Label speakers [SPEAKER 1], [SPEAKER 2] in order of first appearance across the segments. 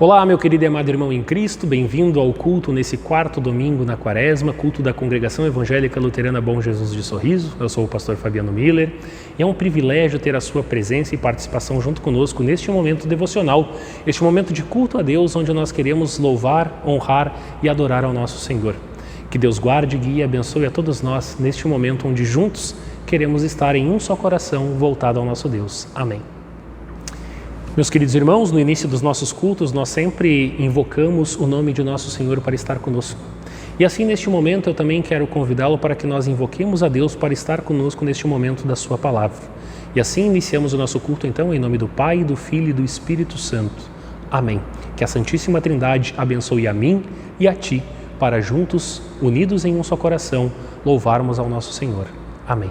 [SPEAKER 1] Olá, meu querido e amado irmão em Cristo, bem-vindo ao culto nesse quarto domingo na Quaresma, culto da Congregação Evangélica Luterana Bom Jesus de Sorriso. Eu sou o pastor Fabiano Miller e é um privilégio ter a sua presença e participação junto conosco neste momento devocional, este momento de culto a Deus, onde nós queremos louvar, honrar e adorar ao nosso Senhor. Que Deus guarde, guie e abençoe a todos nós neste momento onde juntos queremos estar em um só coração voltado ao nosso Deus. Amém. Meus queridos irmãos, no início dos nossos cultos, nós sempre invocamos o nome de nosso Senhor para estar conosco. E assim, neste momento, eu também quero convidá-lo para que nós invoquemos a Deus para estar conosco neste momento da sua palavra. E assim iniciamos o nosso culto, então, em nome do Pai, do Filho e do Espírito Santo. Amém. Que a Santíssima Trindade abençoe a mim e a ti, para juntos, unidos em um só coração, louvarmos ao nosso Senhor. Amém.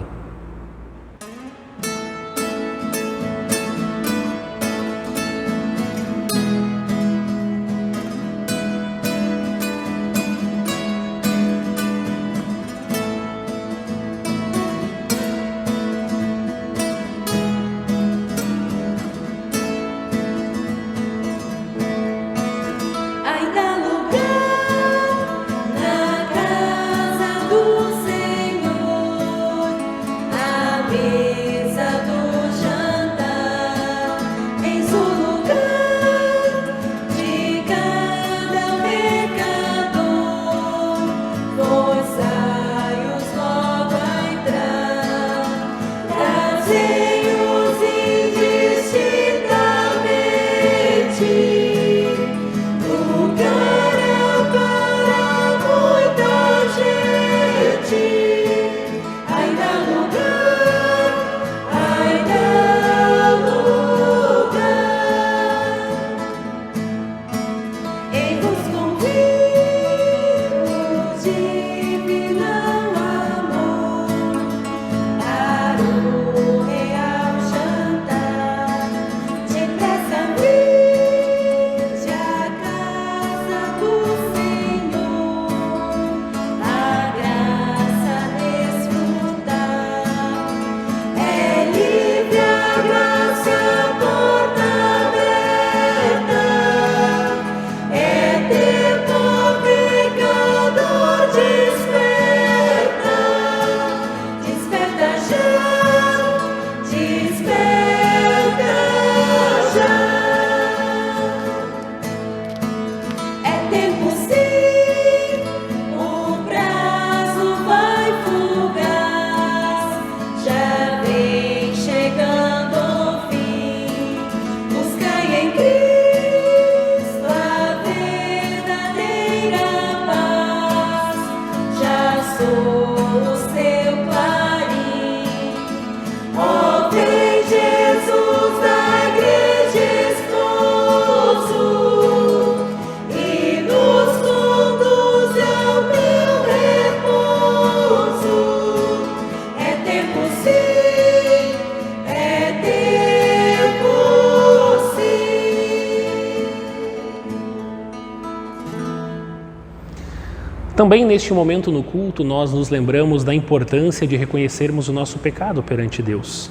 [SPEAKER 1] Também neste momento no culto, nós nos lembramos da importância de reconhecermos o nosso pecado perante Deus.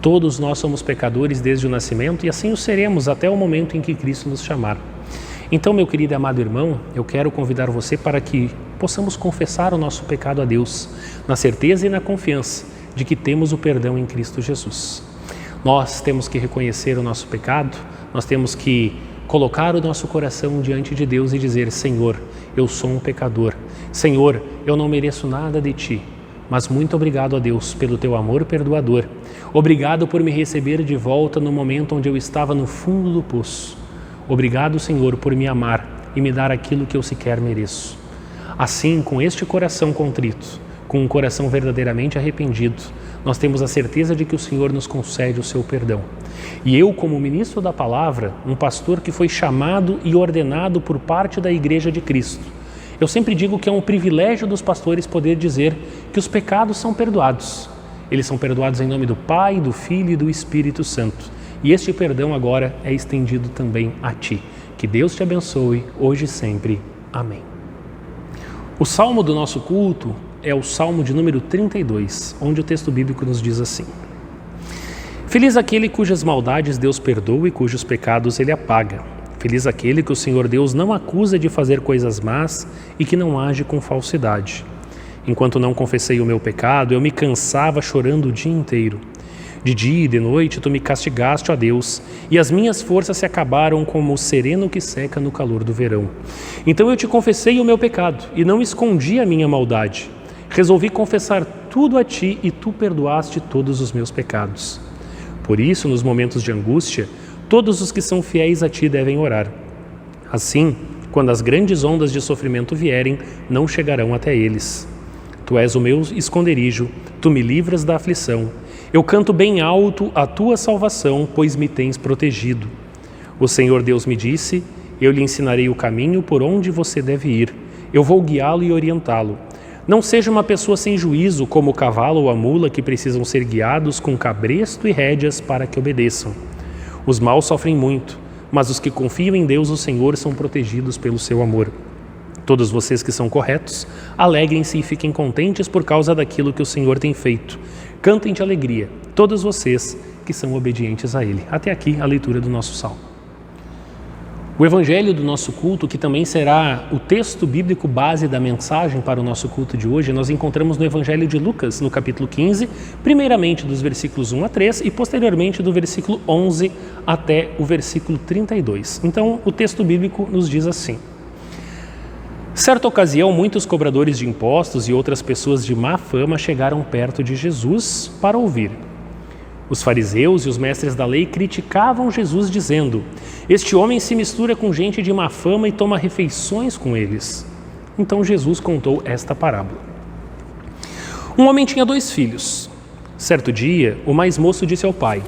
[SPEAKER 1] Todos nós somos pecadores desde o nascimento e assim o seremos até o momento em que Cristo nos chamar. Então, meu querido e amado irmão, eu quero convidar você para que possamos confessar o nosso pecado a Deus, na certeza e na confiança de que temos o perdão em Cristo Jesus. Nós temos que reconhecer o nosso pecado, nós temos que colocar o nosso coração diante de Deus e dizer: Senhor, eu sou um pecador. Senhor, eu não mereço nada de Ti, mas muito obrigado a Deus pelo Teu amor perdoador. Obrigado por me receber de volta no momento onde eu estava no fundo do poço. Obrigado, Senhor, por me amar e me dar aquilo que eu sequer mereço. Assim, com este coração contrito, com um coração verdadeiramente arrependido, nós temos a certeza de que o Senhor nos concede o seu perdão. E eu, como ministro da palavra, um pastor que foi chamado e ordenado por parte da Igreja de Cristo, eu sempre digo que é um privilégio dos pastores poder dizer que os pecados são perdoados. Eles são perdoados em nome do Pai, do Filho e do Espírito Santo. E este perdão agora é estendido também a ti. Que Deus te abençoe, hoje e sempre. Amém. O salmo do nosso culto é o salmo de número 32, onde o texto bíblico nos diz assim: Feliz aquele cujas maldades Deus perdoa e cujos pecados Ele apaga. Feliz aquele que o Senhor Deus não acusa de fazer coisas más e que não age com falsidade. Enquanto não confessei o meu pecado, eu me cansava chorando o dia inteiro. De dia e de noite tu me castigaste, ó Deus, e as minhas forças se acabaram como o sereno que seca no calor do verão. Então eu te confessei o meu pecado e não escondi a minha maldade. Resolvi confessar tudo a ti e tu perdoaste todos os meus pecados. Por isso, nos momentos de angústia, todos os que são fiéis a ti devem orar. Assim, quando as grandes ondas de sofrimento vierem, não chegarão até eles. Tu és o meu esconderijo, tu me livras da aflição. Eu canto bem alto a tua salvação, pois me tens protegido. O Senhor Deus me disse, eu lhe ensinarei o caminho por onde você deve ir. Eu vou guiá-lo e orientá-lo. Não seja uma pessoa sem juízo, como o cavalo ou a mula, que precisam ser guiados com cabresto e rédeas para que obedeçam. Os maus sofrem muito, mas os que confiam em Deus, o Senhor, são protegidos pelo seu amor. Todos vocês que são corretos, alegrem-se e fiquem contentes por causa daquilo que o Senhor tem feito. Cantem de alegria, todos vocês que são obedientes a Ele. Até aqui a leitura do nosso salmo. O evangelho do nosso culto, que também será o texto bíblico base da mensagem para o nosso culto de hoje, nós encontramos no evangelho de Lucas, no capítulo 15, primeiramente dos versículos 1 a 3 e posteriormente do versículo 11 até o versículo 32. Então, o texto bíblico nos diz assim: certa ocasião, muitos cobradores de impostos e outras pessoas de má fama chegaram perto de Jesus para ouvir. Os fariseus e os mestres da lei criticavam Jesus, dizendo: este homem se mistura com gente de má fama e toma refeições com eles. Então Jesus contou esta parábola. Um homem tinha 2 filhos. Certo dia, o mais moço disse ao pai: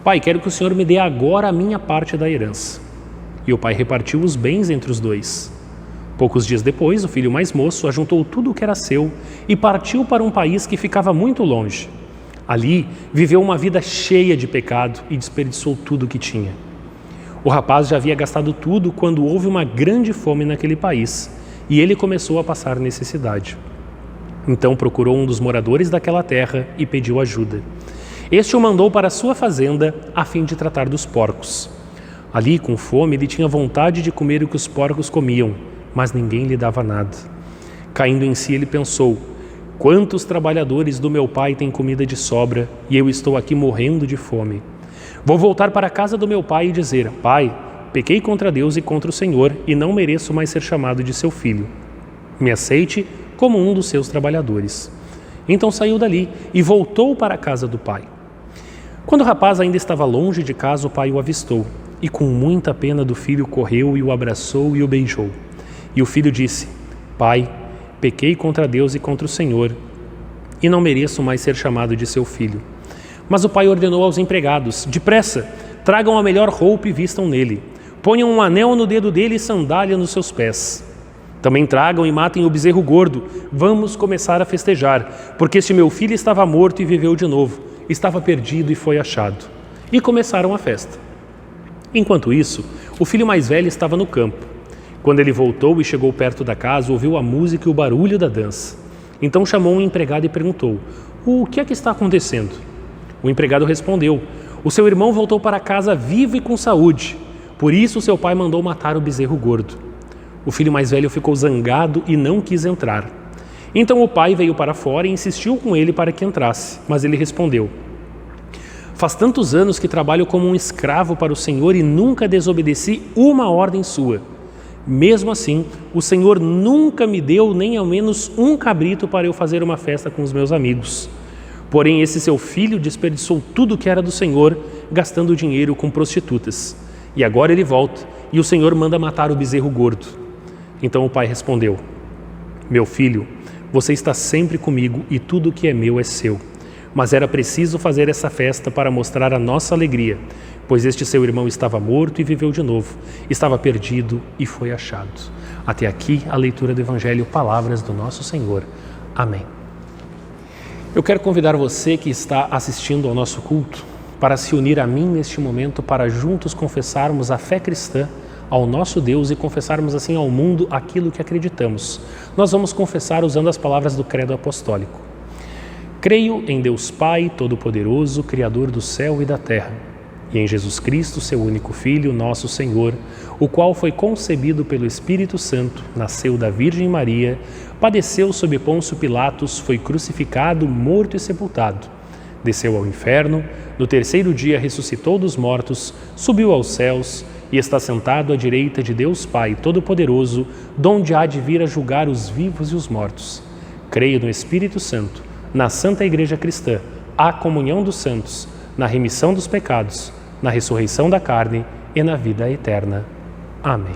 [SPEAKER 1] pai, quero que o senhor me dê agora a minha parte da herança. E o pai repartiu os bens entre os 2. Poucos dias depois, o filho mais moço ajuntou tudo o que era seu e partiu para um país que ficava muito longe. Ali, viveu uma vida cheia de pecado e desperdiçou tudo o que tinha. O rapaz já havia gastado tudo quando houve uma grande fome naquele país e ele começou a passar necessidade. Então procurou um dos moradores daquela terra e pediu ajuda. Este o mandou para a sua fazenda a fim de tratar dos porcos. Ali, com fome, ele tinha vontade de comer o que os porcos comiam, mas ninguém lhe dava nada. Caindo em si, ele pensou: quantos trabalhadores do meu pai têm comida de sobra e eu estou aqui morrendo de fome. Vou voltar para a casa do meu pai e dizer: pai, pequei contra Deus e contra o Senhor e não mereço mais ser chamado de seu filho. Me aceite como um dos seus trabalhadores. Então saiu dali e voltou para a casa do pai. Quando o rapaz ainda estava longe de casa, o pai o avistou e com muita pena do filho correu e o abraçou e o beijou. E o filho disse: pai, pequei contra Deus e contra o Senhor, e não mereço mais ser chamado de seu filho. Mas o pai ordenou aos empregados: depressa, tragam a melhor roupa e vistam nele. Ponham um anel no dedo dele e sandália nos seus pés. Também tragam e matem o bezerro gordo. Vamos começar a festejar, porque este meu filho estava morto e viveu de novo. Estava perdido e foi achado. E começaram a festa. Enquanto isso, o filho mais velho estava no campo. Quando ele voltou e chegou perto da casa, ouviu a música e o barulho da dança. Então chamou um empregado e perguntou: o que é que está acontecendo? O empregado respondeu: o seu irmão voltou para casa vivo e com saúde. Por isso seu pai mandou matar o bezerro gordo. O filho mais velho ficou zangado e não quis entrar. Então o pai veio para fora e insistiu com ele para que entrasse. Mas ele respondeu: faz tantos anos que trabalho como um escravo para o Senhor e nunca desobedeci uma ordem sua. Mesmo assim, o Senhor nunca me deu nem ao menos um cabrito para eu fazer uma festa com os meus amigos. Porém, esse seu filho desperdiçou tudo que era do Senhor, gastando dinheiro com prostitutas. E agora ele volta, e o Senhor manda matar o bezerro gordo. Então o pai respondeu: meu filho, você está sempre comigo e tudo o que é meu é seu. Mas era preciso fazer essa festa para mostrar a nossa alegria, pois este seu irmão estava morto e viveu de novo, estava perdido e foi achado. Até aqui a leitura do Evangelho, palavras do nosso Senhor. Amém. Eu quero convidar você que está assistindo ao nosso culto para se unir a mim neste momento, para juntos confessarmos a fé cristã ao nosso Deus e confessarmos assim ao mundo aquilo que acreditamos. Nós vamos confessar usando as palavras do Credo Apostólico. Creio em Deus Pai Todo-Poderoso, Criador do céu e da terra, e em Jesus Cristo, seu único Filho, nosso Senhor, o qual foi concebido pelo Espírito Santo, nasceu da Virgem Maria, padeceu sob Pôncio Pilatos, foi crucificado, morto e sepultado. Desceu ao inferno, no terceiro dia ressuscitou dos mortos, subiu aos céus e está sentado à direita de Deus Pai Todo-Poderoso, donde há de vir a julgar os vivos e os mortos. Creio no Espírito Santo, na Santa Igreja Cristã, à comunhão dos santos, na remissão dos pecados, na ressurreição da carne e na vida eterna. Amém.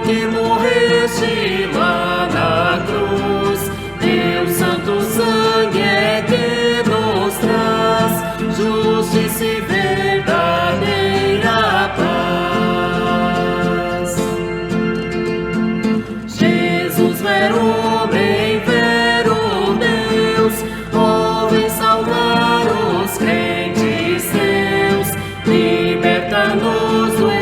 [SPEAKER 2] Que morreste lá na cruz, teu santo sangue é que nos traz justiça e verdadeira paz. Jesus, vero homem, vero Deus, vem salvar os crentes teus, liberta-nos do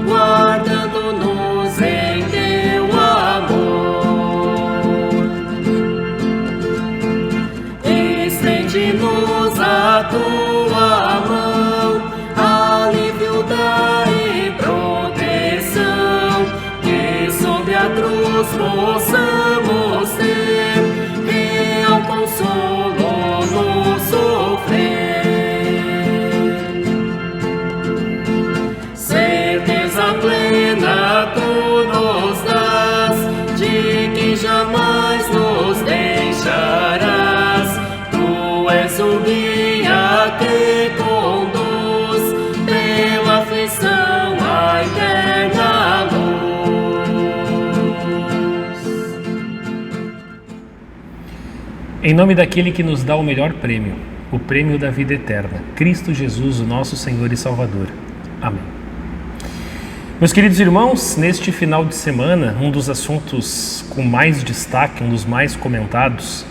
[SPEAKER 2] guardando-nos em teu amor. Estende-nos a tua mão, alívio dá e proteção, que sob a cruz possamos ter real consolo no sofrer. Plena tu nos dás, de que jamais nos deixarás. Tu és o guia que conduz pela aflição à eterna luz.
[SPEAKER 1] Em nome daquele que nos dá o melhor prêmio, o prêmio da vida eterna, Cristo Jesus, o nosso Senhor e Salvador. Amém. Meus queridos irmãos, neste final de semana, um dos assuntos com mais destaque, um dos mais comentados,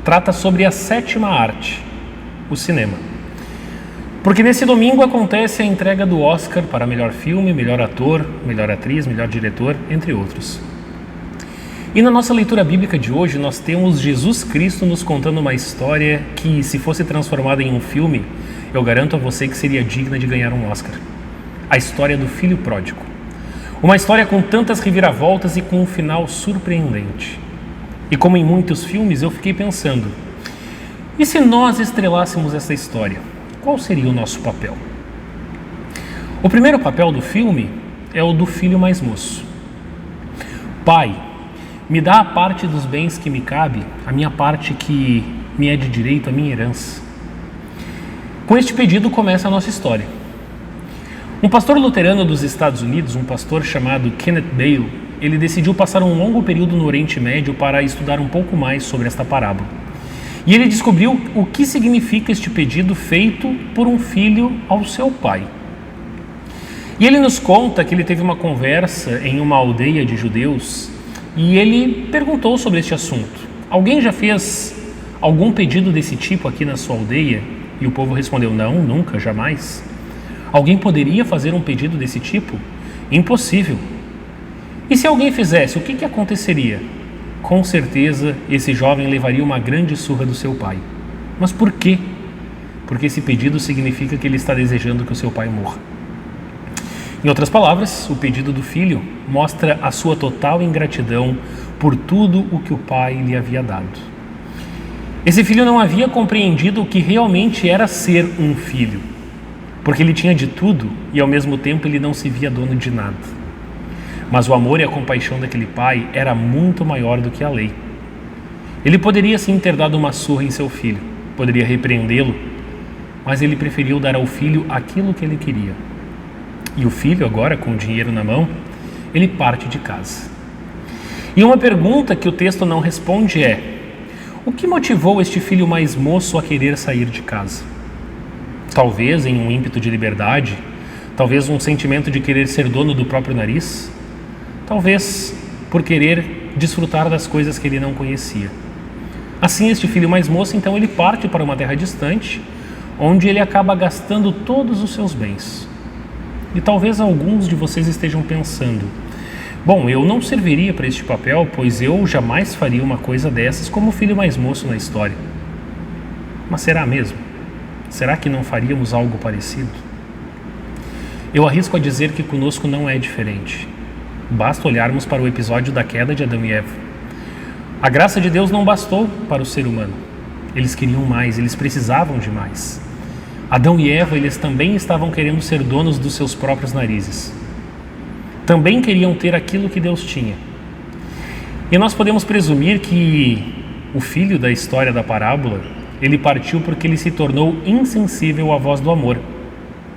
[SPEAKER 1] trata sobre a sétima arte, o cinema. Porque nesse domingo acontece a entrega do Oscar para melhor filme, melhor ator, melhor atriz, melhor diretor, entre outros. E na nossa leitura bíblica de hoje, nós temos Jesus Cristo nos contando uma história que, se fosse transformada em um filme, eu garanto a você que seria digna de ganhar um Oscar. A história do filho pródigo. Uma história com tantas reviravoltas e com um final surpreendente. E como em muitos filmes, eu fiquei pensando, e se nós estrelássemos essa história, qual seria o nosso papel? O primeiro papel do filme é o do filho mais moço. Pai, me dá a parte dos bens que me cabe, a minha parte que me é de direito, a minha herança. Com este pedido começa a nossa história. Um pastor luterano dos Estados Unidos, um pastor chamado Kenneth Bail, ele decidiu passar um longo período no Oriente Médio para estudar um pouco mais sobre esta parábola. E ele descobriu o que significa este pedido feito por um filho ao seu pai. E ele nos conta que ele teve uma conversa em uma aldeia de judeus e ele perguntou sobre este assunto. Alguém já fez algum pedido desse tipo aqui na sua aldeia? E o povo respondeu, não, nunca, jamais. Alguém poderia fazer um pedido desse tipo? Impossível. E se alguém fizesse, o que aconteceria? Com certeza, esse jovem levaria uma grande surra do seu pai. Mas por quê? Porque esse pedido significa que ele está desejando que o seu pai morra. Em outras palavras, o pedido do filho mostra a sua total ingratidão por tudo o que o pai lhe havia dado. Esse filho não havia compreendido o que realmente era ser um filho, porque ele tinha de tudo e ao mesmo tempo ele não se via dono de nada. Mas o amor e a compaixão daquele pai era muito maior do que a lei. Ele poderia sim ter dado uma surra em seu filho, poderia repreendê-lo, mas ele preferiu dar ao filho aquilo que ele queria. E o filho, agora com o dinheiro na mão, ele parte de casa. E uma pergunta que o texto não responde é: o que motivou este filho mais moço a querer sair de casa? Talvez em um ímpeto de liberdade, Talvez um sentimento de querer ser dono do próprio nariz, talvez por querer desfrutar das coisas que ele não conhecia. Assim, este filho mais moço, então, ele parte para uma terra distante, onde ele acaba gastando todos os seus bens. E talvez alguns de vocês estejam pensando: bom, eu não serviria para este papel, pois eu jamais faria uma coisa dessas como o filho mais moço na história. Mas será mesmo? Será que não faríamos algo parecido? Eu arrisco a dizer que conosco não é diferente. Basta olharmos para o episódio da queda de Adão e Eva. A graça de Deus não bastou para o ser humano. Eles queriam mais, eles precisavam de mais. Adão e Eva, eles também estavam querendo ser donos dos seus próprios narizes. Também queriam ter aquilo que Deus tinha. E nós podemos presumir que o filho da história da parábola, ele partiu porque ele se tornou insensível à voz do amor,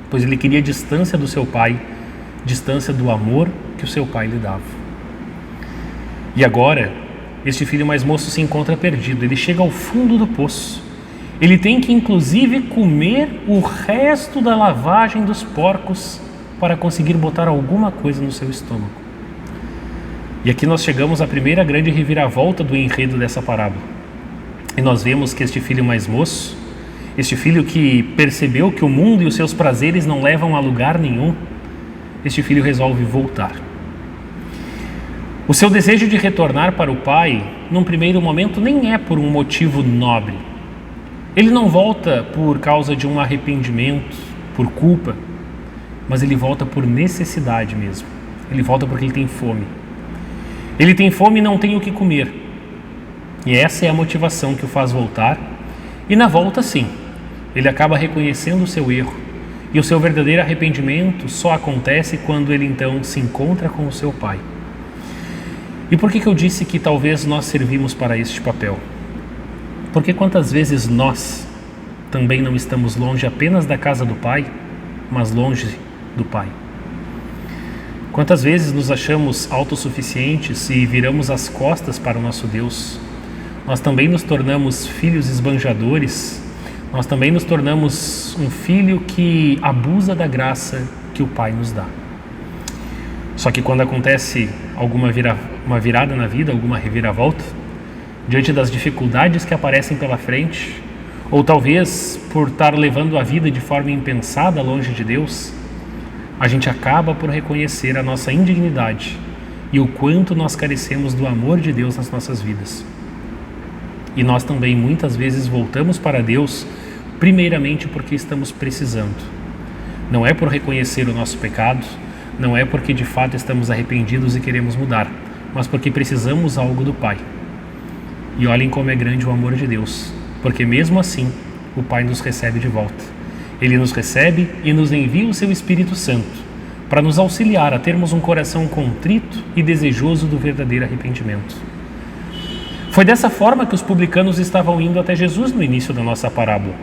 [SPEAKER 1] pois ele queria distância do seu pai, distância do amor que o seu pai lhe dava. E agora, este filho mais moço se encontra perdido, ele chega ao fundo do poço. Ele tem que, inclusive, comer o resto da lavagem dos porcos para conseguir botar alguma coisa no seu estômago. E aqui nós chegamos à primeira grande reviravolta do enredo dessa parábola. E nós vemos que este filho mais moço, este filho que percebeu que o mundo e os seus prazeres não levam a lugar nenhum, este filho resolve voltar. O seu desejo de retornar para o pai, num primeiro momento, nem é por um motivo nobre. Ele não volta por causa de um arrependimento, por culpa, mas ele volta por necessidade mesmo. Ele volta porque ele tem fome. Ele tem fome e não tem o que comer. E essa é a motivação que o faz voltar. E na volta, sim, ele acaba reconhecendo o seu erro. E o seu verdadeiro arrependimento só acontece quando ele então se encontra com o seu pai. E por que eu disse que talvez nós servimos para este papel? Porque quantas vezes nós também não estamos longe apenas da casa do pai, mas longe do pai? Quantas vezes nos achamos autossuficientes e viramos as costas para o nosso Deus? Nós também nos tornamos filhos esbanjadores, nós também nos tornamos um filho que abusa da graça que o pai nos dá. Só que quando acontece uma virada na vida, alguma reviravolta, diante das dificuldades que aparecem pela frente, ou talvez por estar levando a vida de forma impensada longe de Deus, a gente acaba por reconhecer a nossa indignidade e o quanto nós carecemos do amor de Deus nas nossas vidas. E nós também muitas vezes voltamos para Deus primeiramente porque estamos precisando. Não é por reconhecer o nosso pecado, não é porque de fato estamos arrependidos e queremos mudar, mas porque precisamos algo do Pai. E olhem como é grande o amor de Deus, porque mesmo assim o Pai nos recebe de volta. Ele nos recebe e nos envia o seu Espírito Santo para nos auxiliar a termos um coração contrito e desejoso do verdadeiro arrependimento. Foi dessa forma que os publicanos estavam indo até Jesus no início da nossa parábola.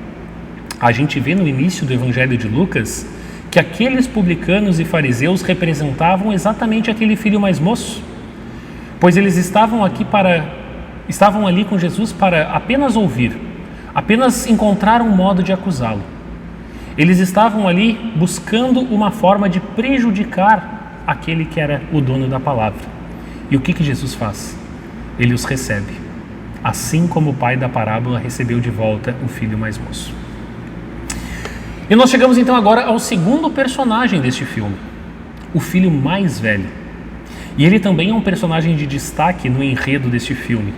[SPEAKER 1] A gente vê no início do Evangelho de Lucas que aqueles publicanos e fariseus representavam exatamente aquele filho mais moço, pois eles estavam ali com Jesus para apenas ouvir, apenas encontrar um modo de acusá-lo. Eles estavam ali buscando uma forma de prejudicar aquele que era o dono da palavra. E o que Jesus faz? Ele os recebe, assim como o pai da parábola recebeu de volta o filho mais moço. E nós chegamos então agora ao segundo personagem deste filme, o filho mais velho. E ele também é um personagem de destaque no enredo deste filme.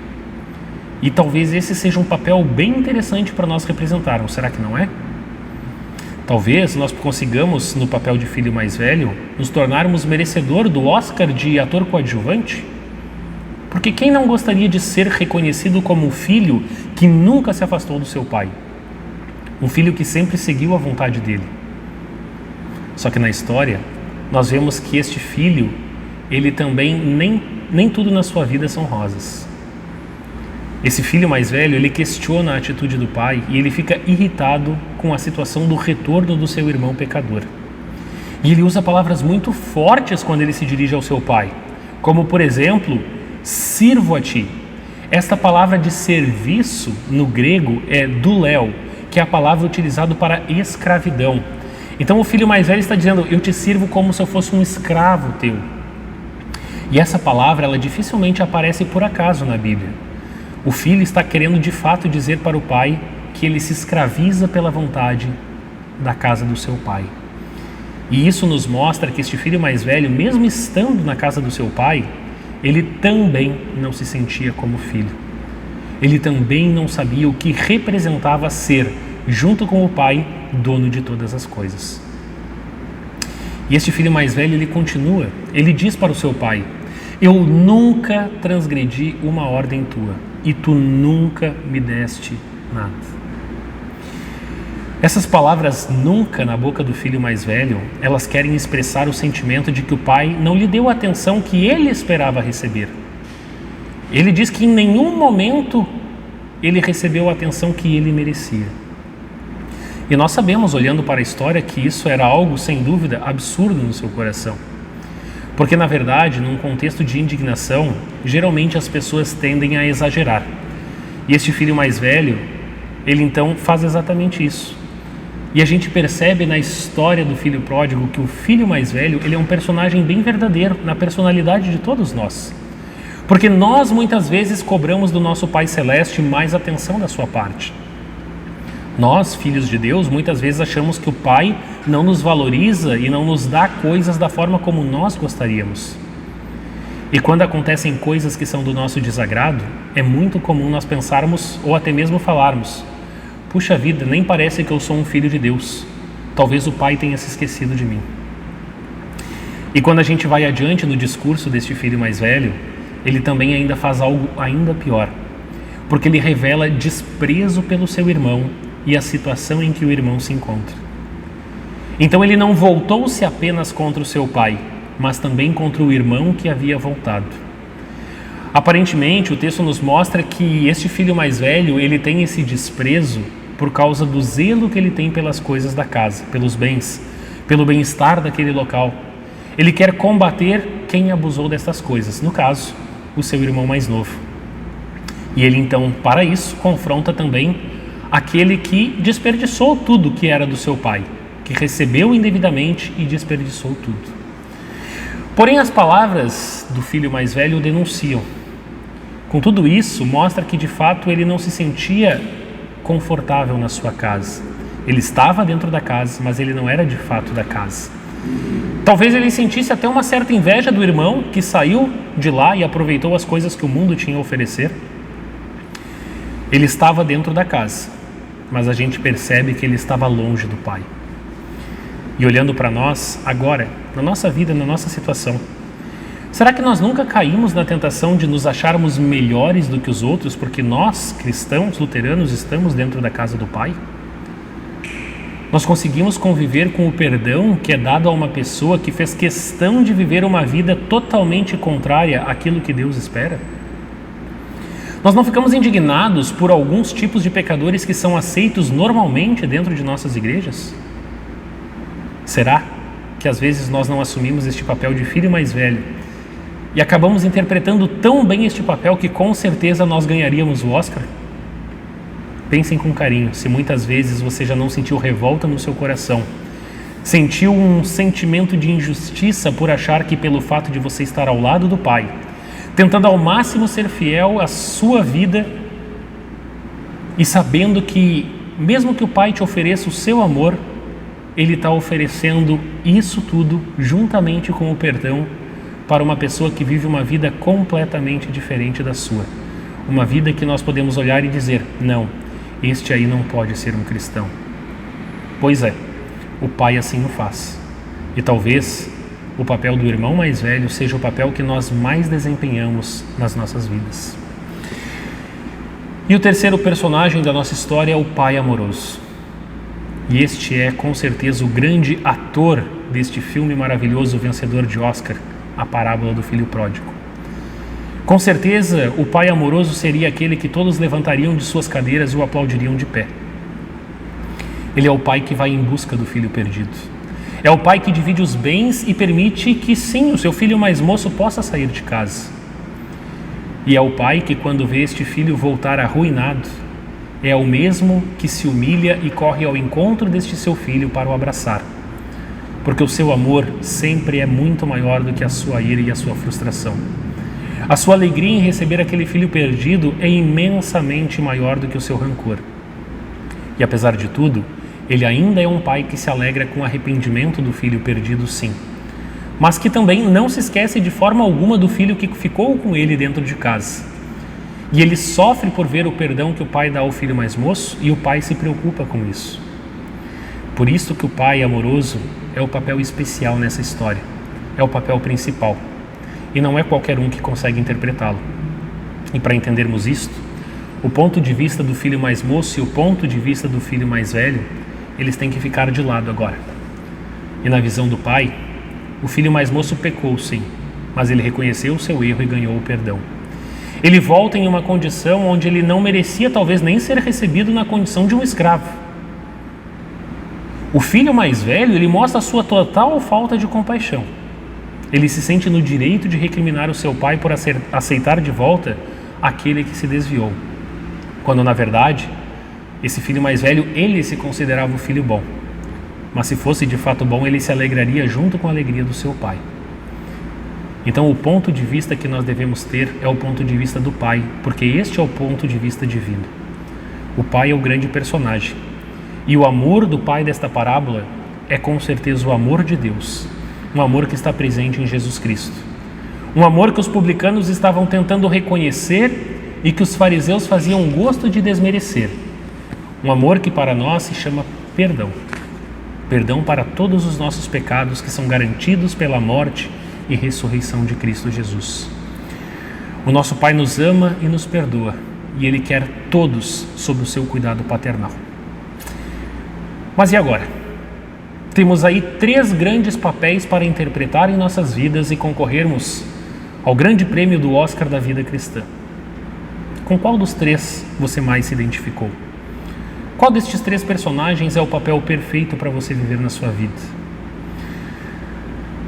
[SPEAKER 1] E talvez esse seja um papel bem interessante para nós representarmos, será que não é? Talvez nós consigamos, no papel de filho mais velho, nos tornarmos merecedor do Oscar de ator coadjuvante. Porque quem não gostaria de ser reconhecido como um filho que nunca se afastou do seu pai? Um filho que sempre seguiu a vontade dele. Só que na história, nós vemos que este filho, ele também nem tudo na sua vida são rosas. Esse filho mais velho, ele questiona a atitude do pai e ele fica irritado com a situação do retorno do seu irmão pecador. E ele usa palavras muito fortes quando ele se dirige ao seu pai, como por exemplo, sirvo a ti. Esta palavra de serviço no grego é douléo, que é a palavra utilizada para escravidão. Então o filho mais velho está dizendo: eu te sirvo como se eu fosse um escravo teu. E essa palavra, ela dificilmente aparece por acaso na Bíblia. O filho está querendo de fato dizer para o pai que ele se escraviza pela vontade da casa do seu pai. E isso nos mostra que este filho mais velho, mesmo estando na casa do seu pai, ele também não se sentia como filho. Ele também não sabia o que representava ser, junto com o pai, dono de todas as coisas. E este filho mais velho, ele continua, ele diz para o seu pai: eu nunca transgredi uma ordem tua, e tu nunca me deste nada. Essas palavras nunca na boca do filho mais velho, elas querem expressar o sentimento de que o pai não lhe deu a atenção que ele esperava receber. Ele diz que em nenhum momento ele recebeu a atenção que ele merecia. E nós sabemos, olhando para a história, que isso era algo, sem dúvida, absurdo no seu coração. Porque, na verdade, num contexto de indignação, geralmente as pessoas tendem a exagerar. E este filho mais velho, ele então faz exatamente isso. E a gente percebe na história do filho pródigo que o filho mais velho, ele é um personagem bem verdadeiro na personalidade de todos nós. Porque nós muitas vezes cobramos do nosso Pai Celeste mais atenção da sua parte. Nós, filhos de Deus, muitas vezes achamos que o Pai não nos valoriza e não nos dá coisas da forma como nós gostaríamos. E quando acontecem coisas que são do nosso desagrado, é muito comum nós pensarmos ou até mesmo falarmos: puxa vida, nem parece que eu sou um filho de Deus. Talvez o Pai tenha se esquecido de mim. E quando a gente vai adiante no discurso deste filho mais velho, ele também ainda faz algo ainda pior, porque ele revela desprezo pelo seu irmão e a situação em que o irmão se encontra. Então ele não voltou-se apenas contra o seu pai, mas também contra o irmão que havia voltado. Aparentemente, o texto nos mostra que este filho mais velho, ele tem esse desprezo por causa do zelo que ele tem pelas coisas da casa, pelos bens, pelo bem-estar daquele local. Ele quer combater quem abusou dessas coisas, no caso, o seu irmão mais novo. E ele então, para isso, confronta também aquele que desperdiçou tudo que era do seu pai, que recebeu indevidamente e desperdiçou tudo. Porém, as palavras do filho mais velho o denunciam. Com tudo isso, mostra que de fato ele não se sentia confortável na sua casa. Ele estava dentro da casa, mas ele não era de fato da casa. Talvez ele sentisse até uma certa inveja do irmão que saiu de lá e aproveitou as coisas que o mundo tinha a oferecer. Ele estava dentro da casa, mas a gente percebe que ele estava longe do pai. E olhando para nós, agora, na nossa vida, na nossa situação, será que nós nunca caímos na tentação de nos acharmos melhores do que os outros porque nós, cristãos, luteranos, estamos dentro da casa do Pai? Nós conseguimos conviver com o perdão que é dado a uma pessoa que fez questão de viver uma vida totalmente contrária àquilo que Deus espera? Nós não ficamos indignados por alguns tipos de pecadores que são aceitos normalmente dentro de nossas igrejas? Será que às vezes nós não assumimos este papel de filho mais velho e acabamos interpretando tão bem este papel que com certeza nós ganharíamos o Oscar? Pensem com carinho se muitas vezes você já não sentiu revolta no seu coração, sentiu um sentimento de injustiça por achar que pelo fato de você estar ao lado do Pai, tentando ao máximo ser fiel à sua vida e sabendo que mesmo que o Pai te ofereça o seu amor, Ele está oferecendo isso tudo juntamente com o perdão para uma pessoa que vive uma vida completamente diferente da sua. Uma vida que nós podemos olhar e dizer: não, este aí não pode ser um cristão. Pois é, o Pai assim o faz. E talvez o papel do irmão mais velho seja o papel que nós mais desempenhamos nas nossas vidas. E o terceiro personagem da nossa história é o pai amoroso. E este é, com certeza, o grande ator deste filme maravilhoso, vencedor de Oscar, A Parábola do Filho Pródigo. Com certeza, o pai amoroso seria aquele que todos levantariam de suas cadeiras e o aplaudiriam de pé. Ele é o pai que vai em busca do filho perdido. É o pai que divide os bens e permite que, sim, o seu filho mais moço possa sair de casa. E é o pai que, quando vê este filho voltar arruinado, é o mesmo que se humilha e corre ao encontro deste seu filho para o abraçar, porque o seu amor sempre é muito maior do que a sua ira e a sua frustração. A sua alegria em receber aquele filho perdido é imensamente maior do que o seu rancor. E apesar de tudo, ele ainda é um pai que se alegra com o arrependimento do filho perdido, sim, mas que também não se esquece de forma alguma do filho que ficou com ele dentro de casa. E ele sofre por ver o perdão que o pai dá ao filho mais moço, e o pai se preocupa com isso. Por isso que o pai amoroso é o papel especial nessa história, é o papel principal, e não é qualquer um que consegue interpretá-lo. E para entendermos isto, o ponto de vista do filho mais moço e o ponto de vista do filho mais velho, eles têm que ficar de lado agora. E na visão do pai, o filho mais moço pecou, sim, mas ele reconheceu o seu erro e ganhou o perdão. Ele volta em uma condição onde ele não merecia talvez nem ser recebido, na condição de um escravo. O filho mais velho, ele mostra a sua total falta de compaixão. Ele se sente no direito de recriminar o seu pai por aceitar de volta aquele que se desviou, quando na verdade, esse filho mais velho, ele se considerava o filho bom. Mas se fosse de fato bom, ele se alegraria junto com a alegria do seu pai. Então o ponto de vista que nós devemos ter é o ponto de vista do pai, porque este é o ponto de vista divino. O pai é o grande personagem. E o amor do pai desta parábola é com certeza o amor de Deus, um amor que está presente em Jesus Cristo. Um amor que os publicanos estavam tentando reconhecer e que os fariseus faziam gosto de desmerecer. Um amor que para nós se chama perdão. Perdão para todos os nossos pecados que são garantidos pela morte e ressurreição de Cristo Jesus. O nosso Pai nos ama e nos perdoa, e Ele quer todos sob o seu cuidado paternal. Mas e agora? Temos aí 3 grandes papéis para interpretar em nossas vidas e concorrermos ao grande prêmio do Oscar da vida cristã. Com qual dos 3 você mais se identificou? Qual destes 3 personagens é o papel perfeito para você viver na sua vida?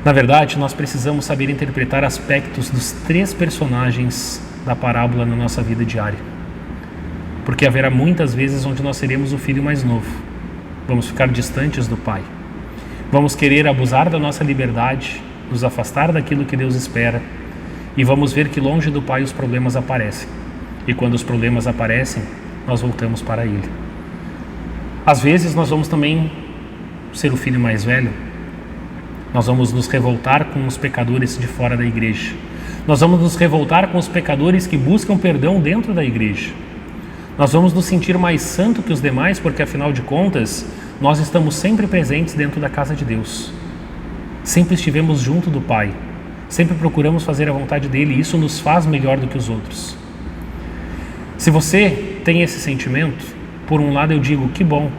[SPEAKER 1] Na verdade, nós precisamos saber interpretar aspectos dos 3 personagens da parábola na nossa vida diária. Porque haverá muitas vezes onde nós seremos o filho mais novo. Vamos ficar distantes do Pai. Vamos querer abusar da nossa liberdade, nos afastar daquilo que Deus espera, e vamos ver que longe do Pai os problemas aparecem. E quando os problemas aparecem, nós voltamos para Ele. Às vezes nós vamos também ser o filho mais velho. Nós vamos nos revoltar com os pecadores de fora da igreja. Nós vamos nos revoltar com os pecadores que buscam perdão dentro da igreja. Nós vamos nos sentir mais santo que os demais, porque afinal de contas, nós estamos sempre presentes dentro da casa de Deus. Sempre estivemos junto do Pai. Sempre procuramos fazer a vontade dEle, e isso nos faz melhor do que os outros. Se você tem esse sentimento, por um lado eu digo, que bom,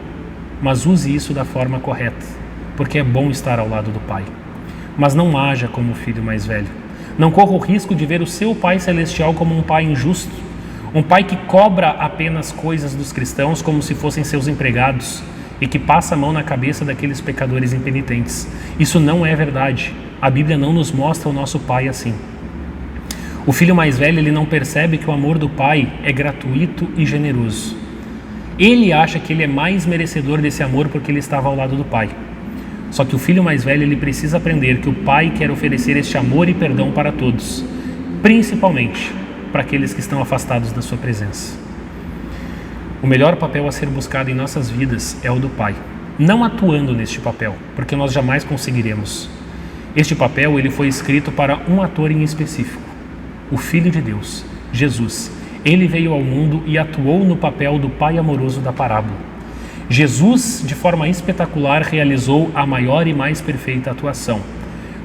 [SPEAKER 1] mas use isso da forma correta, porque é bom estar ao lado do Pai. Mas não haja como o filho mais velho. Não corra o risco de ver o seu Pai Celestial como um Pai injusto, um Pai que cobra apenas coisas dos cristãos como se fossem seus empregados e que passa a mão na cabeça daqueles pecadores impenitentes. Isso não é verdade. A Bíblia não nos mostra o nosso Pai assim. O filho mais velho, ele não percebe que o amor do Pai é gratuito e generoso. Ele acha que ele é mais merecedor desse amor porque ele estava ao lado do Pai. Só que o filho mais velho, ele precisa aprender que o Pai quer oferecer este amor e perdão para todos, principalmente para aqueles que estão afastados da sua presença. O melhor papel a ser buscado em nossas vidas é o do Pai, não atuando neste papel, porque nós jamais conseguiremos. Este papel, ele foi escrito para um ator em específico, o Filho de Deus, Jesus. Ele veio ao mundo e atuou no papel do Pai amoroso da parábola. Jesus, de forma espetacular, realizou a maior e mais perfeita atuação,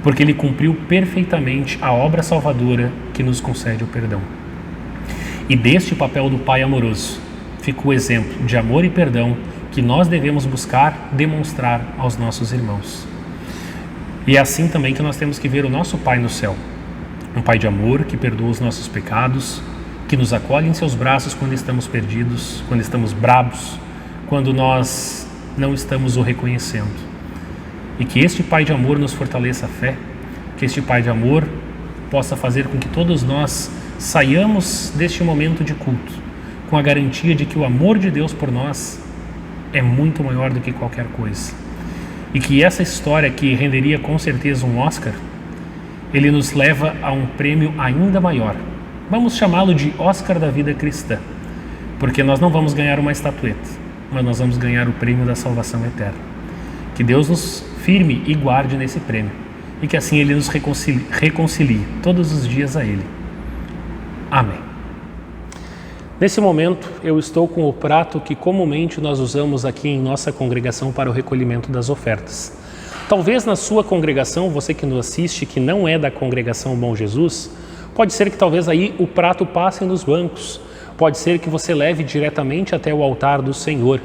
[SPEAKER 1] porque ele cumpriu perfeitamente a obra salvadora que nos concede o perdão. E deste papel do Pai amoroso, fica o exemplo de amor e perdão que nós devemos buscar demonstrar aos nossos irmãos. E é assim também que nós temos que ver o nosso Pai no céu. Um Pai de amor que perdoa os nossos pecados, que nos acolhe em seus braços quando estamos perdidos, quando estamos bravos, quando nós não estamos o reconhecendo. E que este Pai de amor nos fortaleça a fé, que este Pai de amor possa fazer com que todos nós saiamos deste momento de culto com a garantia de que o amor de Deus por nós é muito maior do que qualquer coisa. e que essa história, que renderia com certeza um Oscar, ele nos leva a um prêmio ainda maior. Vamos chamá-lo de Oscar da vida cristã, porque nós não vamos ganhar uma estatueta, mas nós vamos ganhar o prêmio da salvação eterna. Que Deus nos firme e guarde nesse prêmio, e que assim Ele nos reconcilie todos os dias a Ele. Amém. Nesse momento, eu estou com o prato que comumente nós usamos aqui em nossa congregação para o recolhimento das ofertas. Talvez na sua congregação, você que nos assiste, que não é da congregação Bom Jesus, pode ser que talvez aí o prato passe nos bancos, pode ser que você leve diretamente até o altar do Senhor.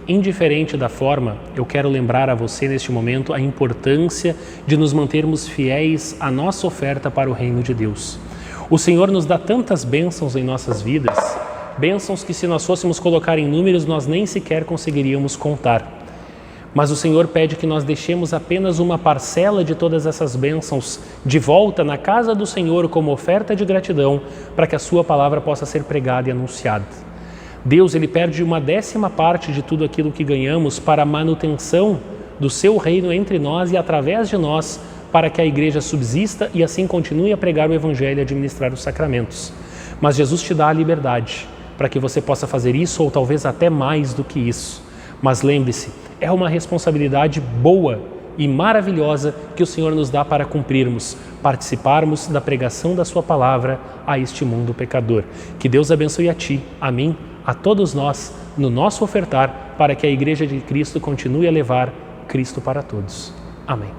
[SPEAKER 1] Indiferente da forma, eu quero lembrar a você neste momento a importância de nos mantermos fiéis à nossa oferta para o reino de Deus. O Senhor nos dá tantas bênçãos em nossas vidas, bênçãos que se nós fôssemos colocar em números nós nem sequer conseguiríamos contar. Mas o Senhor pede que nós deixemos apenas uma parcela de todas essas bênçãos de volta na casa do Senhor como oferta de gratidão para que a sua palavra possa ser pregada e anunciada. Deus, Ele perde 1/10 de tudo aquilo que ganhamos para a manutenção do seu reino entre nós e através de nós, para que a igreja subsista e assim continue a pregar o Evangelho e administrar os sacramentos. Mas Jesus te dá a liberdade para que você possa fazer isso ou talvez até mais do que isso. Mas lembre-se, é uma responsabilidade boa e maravilhosa que o Senhor nos dá para cumprirmos, participarmos da pregação da sua palavra a este mundo pecador. Que Deus abençoe a ti, a mim, a todos nós, no nosso ofertar, para que a Igreja de Cristo continue a levar Cristo para todos. Amém.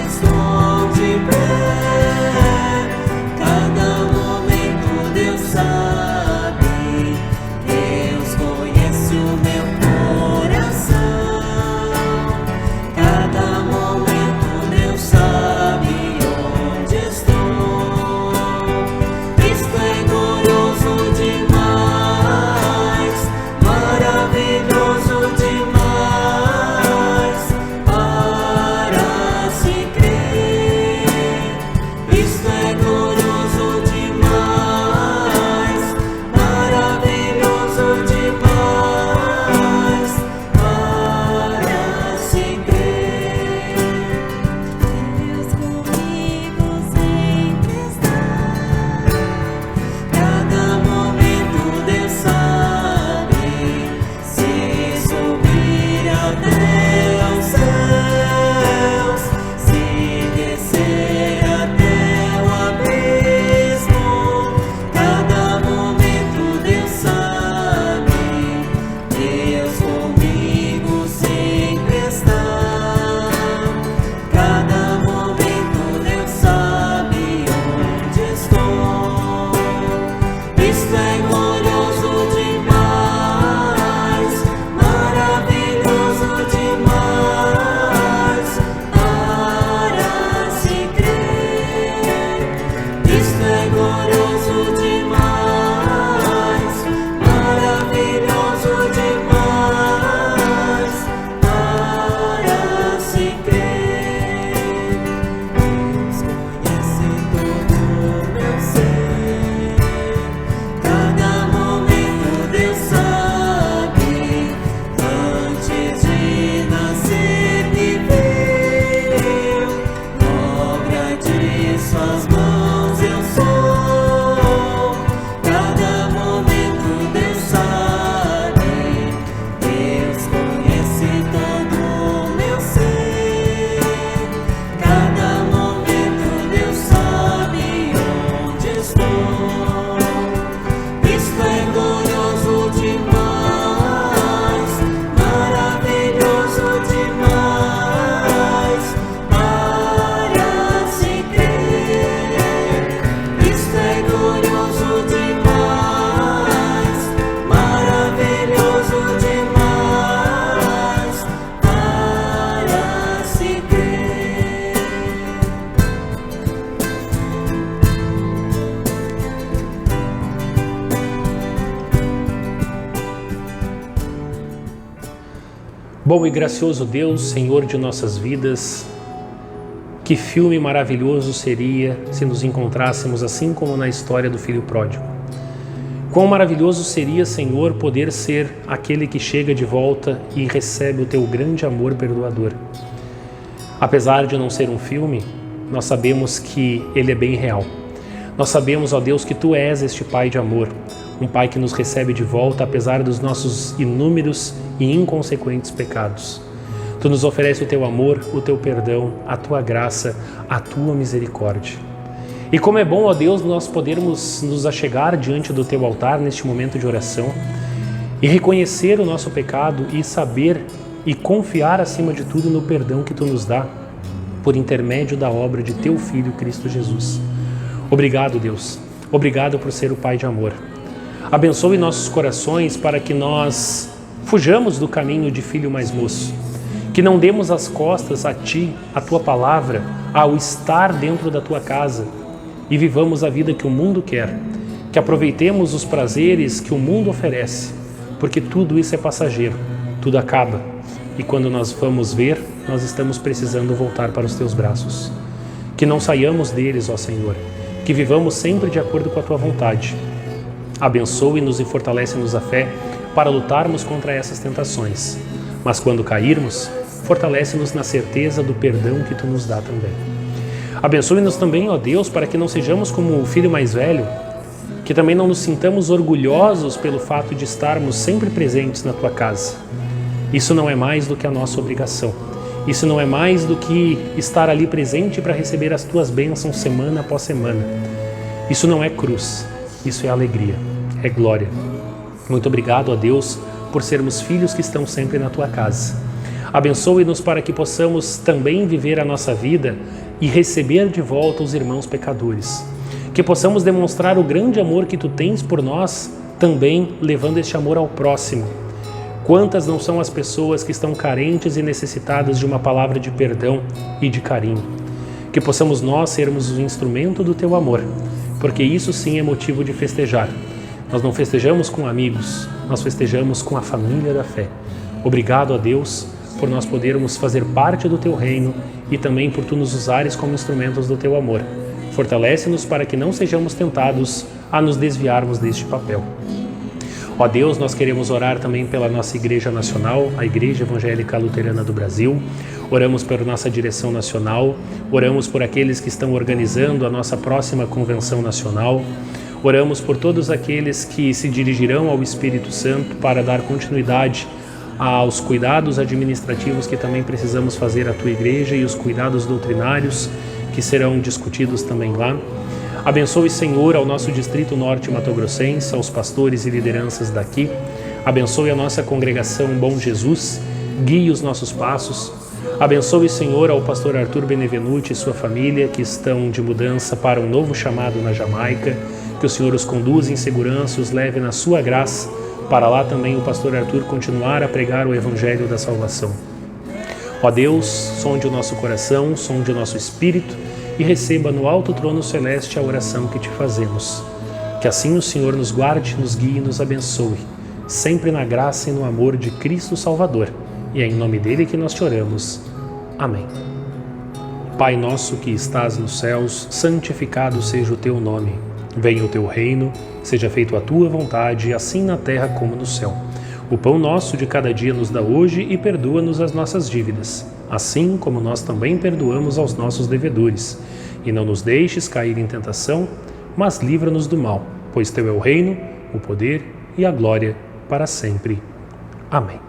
[SPEAKER 2] Estou
[SPEAKER 1] Bom e gracioso Deus, Senhor de nossas vidas, que filme maravilhoso seria se nos encontrássemos assim como na história do filho pródigo. Quão maravilhoso seria, Senhor, poder ser aquele que chega de volta e recebe o teu grande amor perdoador. Apesar de não ser um filme, nós sabemos que ele é bem real. Nós sabemos, ó Deus, que Tu és este Pai de amor, um Pai que nos recebe de volta apesar dos nossos inúmeros e inconsequentes pecados. Tu nos oferece o Teu amor, o Teu perdão, a Tua graça, a Tua misericórdia. E como é bom, ó Deus, nós podermos nos achegar diante do Teu altar neste momento de oração e reconhecer o nosso pecado e saber e confiar acima de tudo no perdão que Tu nos dá por intermédio da obra de Teu Filho Cristo Jesus. Obrigado, Deus. Obrigado por ser o Pai de amor. Abençoe nossos corações para que nós fujamos do caminho de filho mais moço, que não demos as costas a Ti, a Tua palavra, ao estar dentro da Tua casa e vivamos a vida que o mundo quer, que aproveitemos os prazeres que o mundo oferece, porque tudo isso é passageiro, tudo acaba e quando nós vamos ver, nós estamos precisando voltar para os Teus braços. Que não saiamos deles, ó Senhor, que vivamos sempre de acordo com a Tua vontade. Abençoe-nos e fortalece-nos a fé para lutarmos contra essas tentações. Mas quando cairmos, fortalece-nos na certeza do perdão que Tu nos dá também. Abençoe-nos também, ó Deus, para que não sejamos como o filho mais velho, que também não nos sintamos orgulhosos pelo fato de estarmos sempre presentes na Tua casa. Isso não é mais do que a nossa obrigação. Isso não é mais do que estar ali presente para receber as Tuas bênçãos semana após semana. Isso não é cruz, isso é alegria, é glória. Muito obrigado, ó Deus, por sermos filhos que estão sempre na Tua casa. Abençoe-nos para que possamos também viver a nossa vida e receber de volta os irmãos pecadores. Que possamos demonstrar o grande amor que Tu tens por nós, também levando este amor ao próximo. Quantas não são as pessoas que estão carentes e necessitadas de uma palavra de perdão e de carinho? Que possamos nós sermos o instrumento do Teu amor, porque isso sim é motivo de festejar. Nós não festejamos com amigos, nós festejamos com a família da fé. Obrigado a Deus por nós podermos fazer parte do Teu reino e também por Tu nos usares como instrumentos do Teu amor. Fortalece-nos para que não sejamos tentados a nos desviarmos deste papel. Ó Deus, nós queremos orar também pela nossa Igreja Nacional, a Igreja Evangélica Luterana do Brasil. Oramos pela nossa direção nacional, oramos por aqueles que estão organizando a nossa próxima convenção nacional. Oramos por todos aqueles que se dirigirão ao Espírito Santo para dar continuidade aos cuidados administrativos que também precisamos fazer à Tua Igreja e os cuidados doutrinários que serão discutidos também lá. Abençoe, Senhor, ao nosso Distrito Norte Mato-Grossense, aos pastores e lideranças daqui. Abençoe a nossa congregação Bom Jesus, guie os nossos passos. Abençoe, Senhor, ao pastor Arthur Benevenuti e sua família que estão de mudança para um novo chamado na Jamaica. Que o Senhor os conduza em segurança, os leve na sua graça, para lá também o pastor Arthur continuar a pregar o Evangelho da salvação. Ó Deus, sonde o nosso coração, sonde o nosso espírito e receba no alto trono celeste a oração que Te fazemos. Que assim o Senhor nos guarde, nos guie e nos abençoe, sempre na graça e no amor de Cristo Salvador. E é em nome dele que nós te oramos. Amém. Pai nosso que estás nos céus, santificado seja o Teu nome. Venha o Teu reino, seja feita a Tua vontade, assim na terra como no céu. O pão nosso de cada dia nos dá hoje e perdoa-nos as nossas dívidas, assim como nós também perdoamos aos nossos devedores. E não nos deixes cair em tentação, mas livra-nos do mal, pois Teu é o reino, o poder e a glória para sempre. Amém.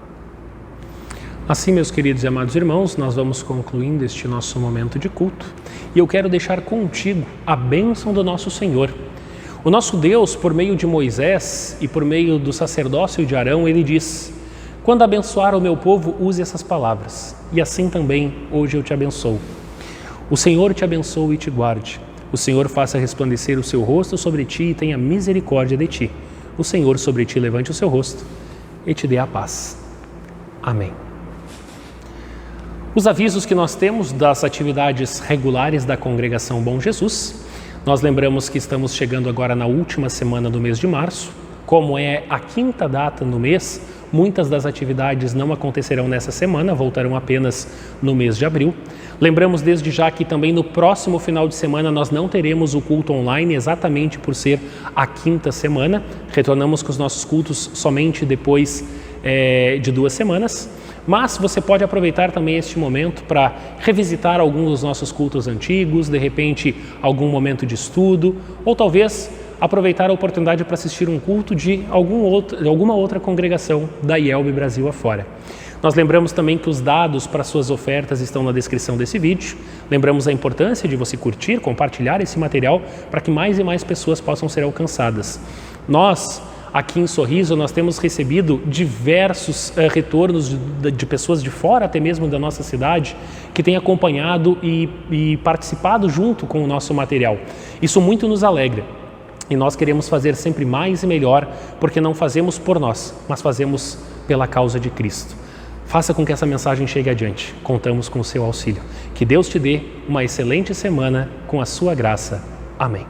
[SPEAKER 1] Assim, meus queridos e amados irmãos, nós vamos concluindo este nosso momento de culto e eu quero deixar contigo a bênção do nosso Senhor. O nosso Deus, por meio de Moisés e por meio do sacerdócio de Arão, Ele diz: quando abençoar o meu povo, use essas palavras. E assim também, hoje eu te abençoo. O Senhor te abençoe e te guarde. O Senhor faça resplandecer o seu rosto sobre ti e tenha misericórdia de ti. O Senhor sobre ti levante o seu rosto e te dê a paz. Amém. Os avisos que nós temos das atividades regulares da Congregação Bom Jesus. Nós lembramos que estamos chegando agora na última semana do mês de março. Como é a quinta data no mês, muitas das atividades não acontecerão nessa semana, voltarão apenas no mês de abril. Lembramos desde já que também no próximo final de semana nós não teremos o culto online, exatamente por ser a quinta semana. Retornamos com os nossos cultos somente depois de 2 semanas. Mas você pode aproveitar também este momento para revisitar alguns dos nossos cultos antigos, de repente algum momento de estudo, ou talvez aproveitar a oportunidade para assistir um culto de alguma outra congregação da IELB Brasil afora. Nós lembramos também que os dados para suas ofertas estão na descrição desse vídeo. Lembramos a importância de você curtir, compartilhar esse material para que mais e mais pessoas possam ser alcançadas. Nós, aqui em Sorriso, nós temos recebido diversos retornos de pessoas de fora, até mesmo da nossa cidade, que têm acompanhado e participado junto com o nosso material. Isso muito nos alegra. E nós queremos fazer sempre mais e melhor, porque não fazemos por nós, mas fazemos pela causa de Cristo. Faça com que essa mensagem chegue adiante. Contamos com o seu auxílio. Que Deus te dê uma excelente semana com a sua graça. Amém.